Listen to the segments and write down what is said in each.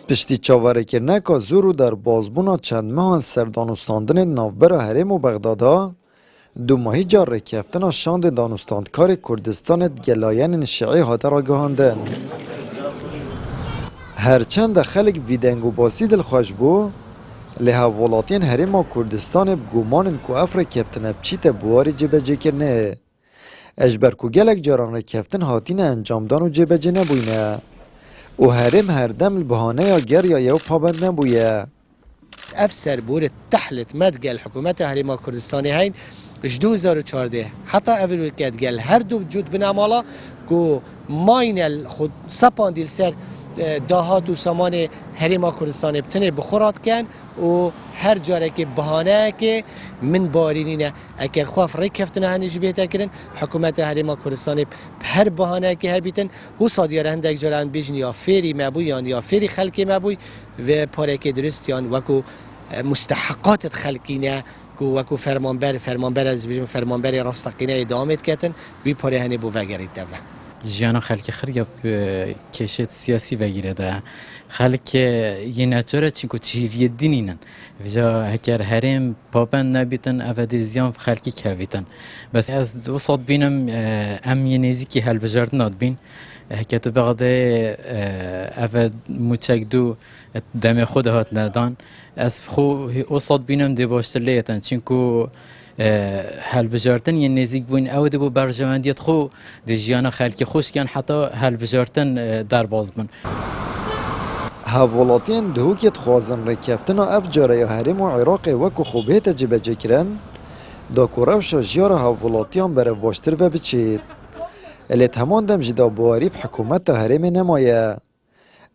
پشتی چاوره کرنه که زورو در بازبونا چند ماه سردانستاندن نوبر حرم و بغدادا دو ماهی جار رکفتن شاند دانستاندکار کردستان گلاین شیعی هاته را گهاندن. هرچند خلق ویدنگ و باسی دل خوش بو، لها ولاتین حرم و کردستان بگومانن که افر کفتن بچیت بواری جبجه کرنه. اجبر که گلک جاران رکفتن هاتین انجامدان و جبجه نبوینه. و حرم هر دم البهانه یا گر یا یو پابند نبویه. افسر بور تحلت مدگل حکومت حرم کردستانی هین اش 2014 حتی اول وقت گل هر دو وجود بنامالا کو ماین خود سپاندیل سر دهات و سامان حرم کردستان بتنه بخورات کن و هر جاره که بهانه که من بارینینه اگر خواف رکفتنه هنیج بیتا کرن حکومت حرم کردستان هر بهانه که هبیتن و صادیار هندک جاران بیجن یا فیری مبوی یا فیری خلقی مبوی و پاره که درستیان وکو مستحقات خلقینه وکو فرمانبر از بیجن فرمانبر راستقینه ادامت کتن وی پاره هنی بو وگرید دوه جیانا خلک خریا کشت سیاسی بگیره ده خلک یه نتوره چینکو چیوی دینینن وجا هکر هرم پابند نبیتن افد زیان خلکی که بس از وسط بینم ام یه نزیکی هل بجاردن اد بین هکتو بغده افد مچک دو دم خود هات ندان از خو وسط بینم دی باشتر لیتن چینکو هل بجارتن یه نزیک بوین او دبو برجواندیت خو دی جیانا خلکی خوش کن حتی هل بجارتن در باز بون هاولاتین دهوکت خوازن رکفتن اف جاره یا حرم و عراق وکو خوبه جبجه کرن دا کوروشا جیار هاولاتیان بره باشتر و بچید الیت همان دم جدا بواریب حکومت حرم نمایه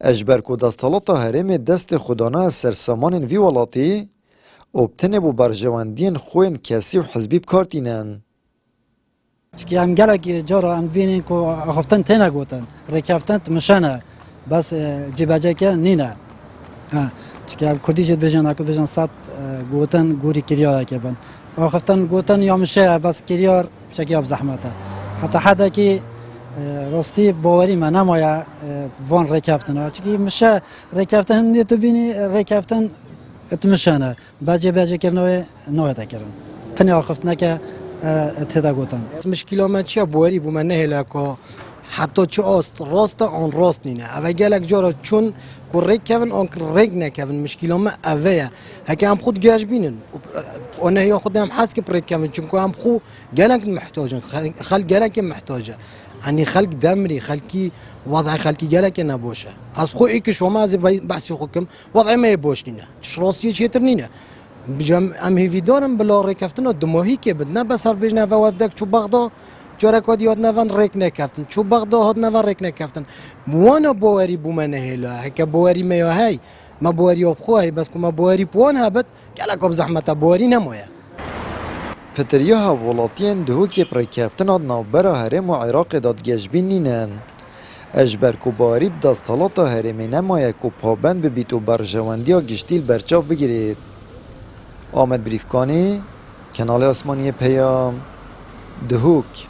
اجبر کو دستالات حرم دست خدانه سرسامان وی ولاتی وبتنه بو برجواندین خوین کسی و حزبی بکارتینن. چکی هم گلک جارا هم بینین که آخفتن تینه گوتن رکفتن مشانه بس جبجه کرن نینه چکی هم کردی جد بجن اکو بجن سات گوتن گوری کریار که بند آخفتن گوتن یا مشه بس کریار چکی هم زحمته حتی حدا که راستی باوری من نمایه وان رکفتن چکی مشه رکفتن هم تو بینی رکفتن اتمشانه باجه کردنه نوعه کردن تنی آخفت نکه اتدا گوتن مشکل ما چیه بوری بو من نهلا که حتی چه است راست آن راست نینه اوه گلک جارا چون که ریک کردن آن ریک نکردن مشکل ما اوه هک هم خود گاش بینن و نه یا خود هم حس که ریک کردن چون که هم خود گلک محتاجن خلق گلک محتاجه انی خلق دمری خلقی وضع خلقی گلک نباشه از خو ای که شما از بحثی خوکم وضع ما باش نینه راستی چیتر نینه بجام ام هیوی دارم بلا رکفتن دماهی که بد نه بسر بجنه و وفدک چو بغدا جارکات یاد نوان ریک نکفتن چو بغدا هاد نوان ریک نکفتن وانا باوری بو من هلا هک باوری میا هی ما باوری اب خوای بس که ما باوری پوان هبت گلک اب زحمت باوری نمایه پتریا هاولاتین دهوکی پرکفتن آد نوبر حرم و عراق داد گجبین نینن اجبر کو باریب دستالات حرم نمایه کو پابند ببیت و برجواندی ها گشتیل برچاف بگیرید. آمد بریفکانی، کانال آسمانی پیام، دهوک.